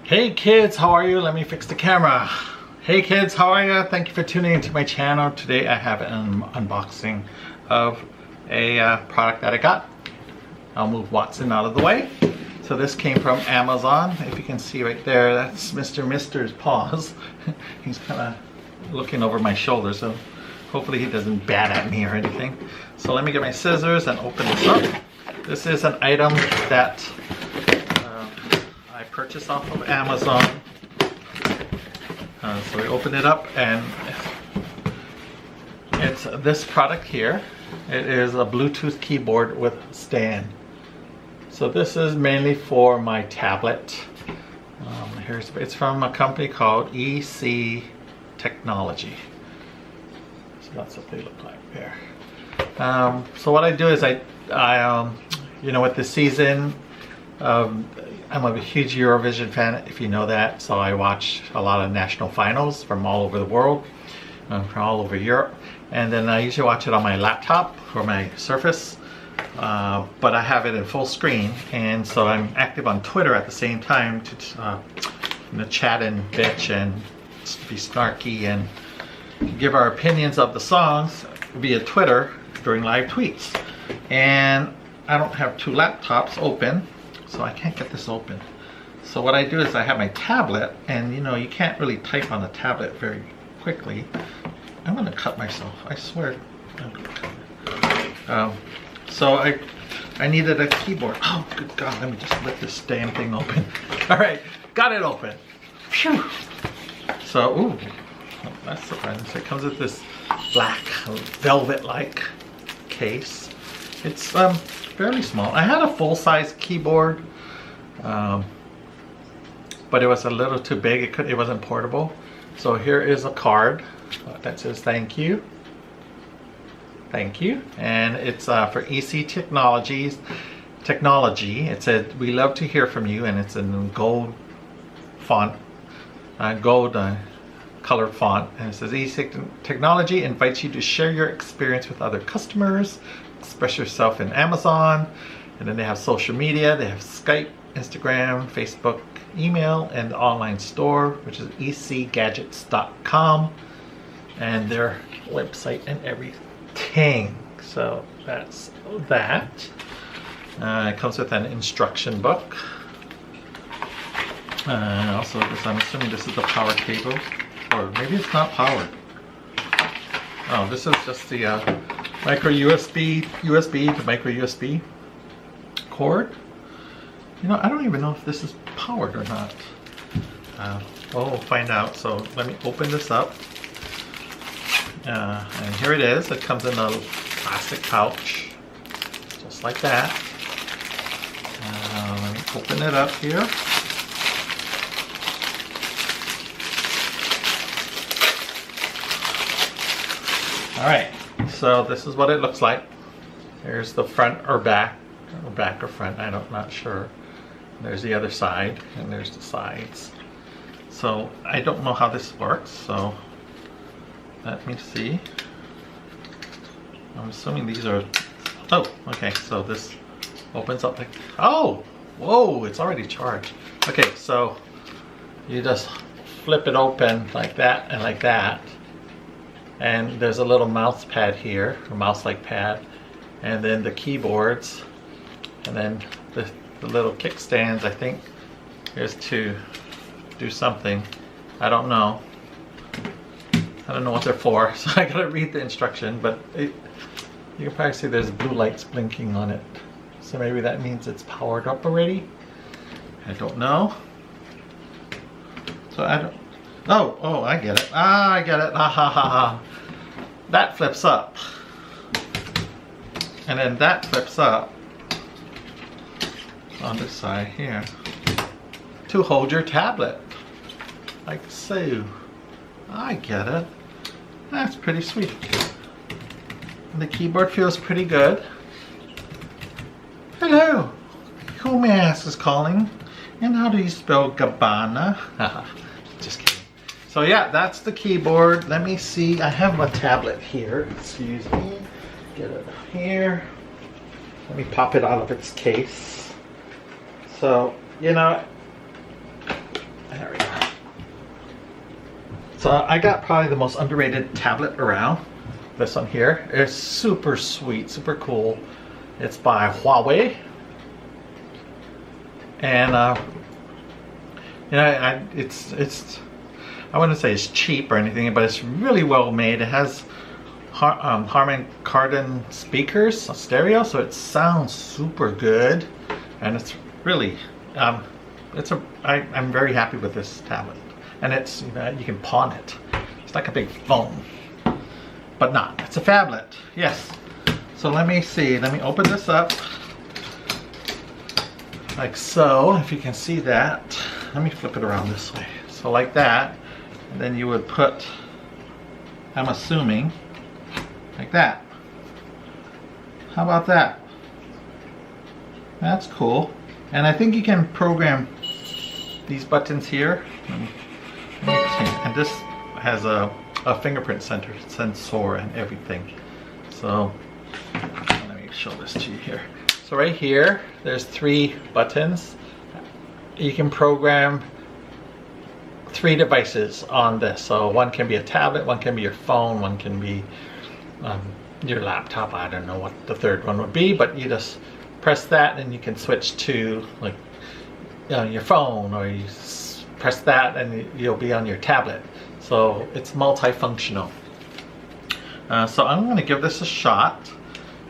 Hey kids, how are you? Let me fix the camera. Hey kids, how are you? Thank you for tuning into my channel. Today I have an unboxing of a product that I got. I'll move Watson out of the way. So this came from Amazon. If you can see right there, that's Mr. Mister's paws. He's kind of looking over my shoulder, so hopefully he doesn't bat at me or anything. So let me get my scissors and open this up. This is an item that I purchased off of Amazon. So we open it up and it's this product here. It is a Bluetooth keyboard with stand. So this is mainly for my tablet. It's from a company called EC Technology. So that's what they look like there. So what I do is I you know, with the season, I'm a huge Eurovision fan, if you know that, so I watch a lot of national finals from all over the world, from all over Europe, and then I usually watch it on my laptop or my Surface, but I have it in full screen, and so I'm active on Twitter at the same time to chat and bitch and be snarky and give our opinions of the songs via Twitter during live tweets. And I don't have two laptops open, so I can't get this open. So what I do is I have my tablet, and you know, you can't really type on the tablet very quickly. I'm gonna cut myself, I swear. So I needed a keyboard. Oh good God, let me just let this damn thing open. All right, got it open. Phew. So, ooh, that's surprising. So it comes with this black velvet-like case. It's fairly small. I had a full-size keyboard, but it was a little too big. It wasn't portable. So here is a card that says thank you. Thank you. And it's for EC Technology. It said, we love to hear from you, and it's in gold font, gold colored font, and it says EC Technology invites you to share your experience with other customers, express yourself in Amazon, and then they have social media. They have Skype, Instagram, Facebook, email, and the online store, which is ecgadgets.com, and their website and everything. So that's that. It comes with an instruction book. Also, I'm assuming this is the power cable, or maybe it's not powered. Oh, this is just the micro USB to micro USB cord. You know, I don't even know if this is powered or not. We'll find out. So let me open this up. And here it is. It comes in a plastic pouch, just like that. Let me open it up here. All right, so this is what it looks like. Here's the front or back or front, I'm not sure. There's the other side, and there's the sides. So I don't know how this works, so let me see. I'm assuming these are, oh, okay, so this opens up like, oh, whoa, it's already charged. Okay, so you just flip it open like that and like that. And there's a little mouse pad here, a mouse-like pad, and then the keyboards, and then the little kickstands, I think, is to do something. I don't know. I don't know what they're for, so I gotta read the instruction, but you can probably see there's blue lights blinking on it. So maybe that means it's powered up already? I don't know. So I don't, oh, I get it. Ah, I get it. Ah, ha, ha, ha. That flips up. And then that flips up on this side here to hold your tablet. Like so. I get it. That's pretty sweet. And the keyboard feels pretty good. Hello. Who may I ask is calling? And how do you spell Gabbana? Just kidding. So yeah, that's the keyboard. Let me see. I have my tablet here. Excuse me. Get it here. Let me pop it out of its case. So, you know, So I got probably the most underrated tablet around. This one here is super sweet, super cool. It's by Huawei. And you know, it's I wouldn't say it's cheap or anything, but it's really well made. It has Harman Kardon speakers, a stereo, so it sounds super good, and it's really I'm very happy with this tablet. And it's, you know, you can pawn it. It's like a big phone, but not. It's a phablet, yes. So let me see. Let me open this up, like so. If you can see that, let me flip it around this way. So like that, and then you would put, I'm assuming, like that. How about that? That's cool. And I think you can program these buttons here. And this has a fingerprint sensor and everything. So let me show this to you here. So right here, there's 3 buttons. You can program 3 devices on this. So one can be a tablet, one can be your phone, one can be your laptop. I don't know what the third one would be, but you just press that and you can switch to, like, your phone, or you press that and you'll be on your tablet. So it's multifunctional. So I'm going to give this a shot.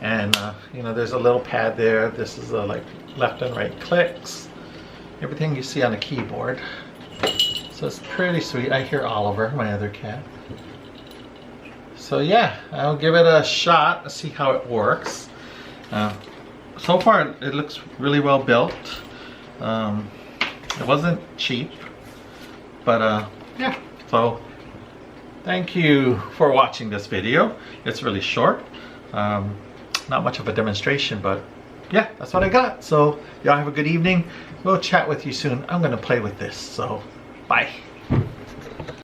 And you know, there's a little pad there. This is like left and right clicks. Everything you see on the keyboard. So it's pretty sweet. I hear Oliver, my other cat. So yeah, I'll give it a shot to see how it works. So far it looks really well built. It wasn't cheap, but yeah. So thank you for watching this video. It's really short. Not much of a demonstration, but yeah, that's what I got. So y'all have a good evening. We'll chat with you soon. I'm gonna play with this, so bye.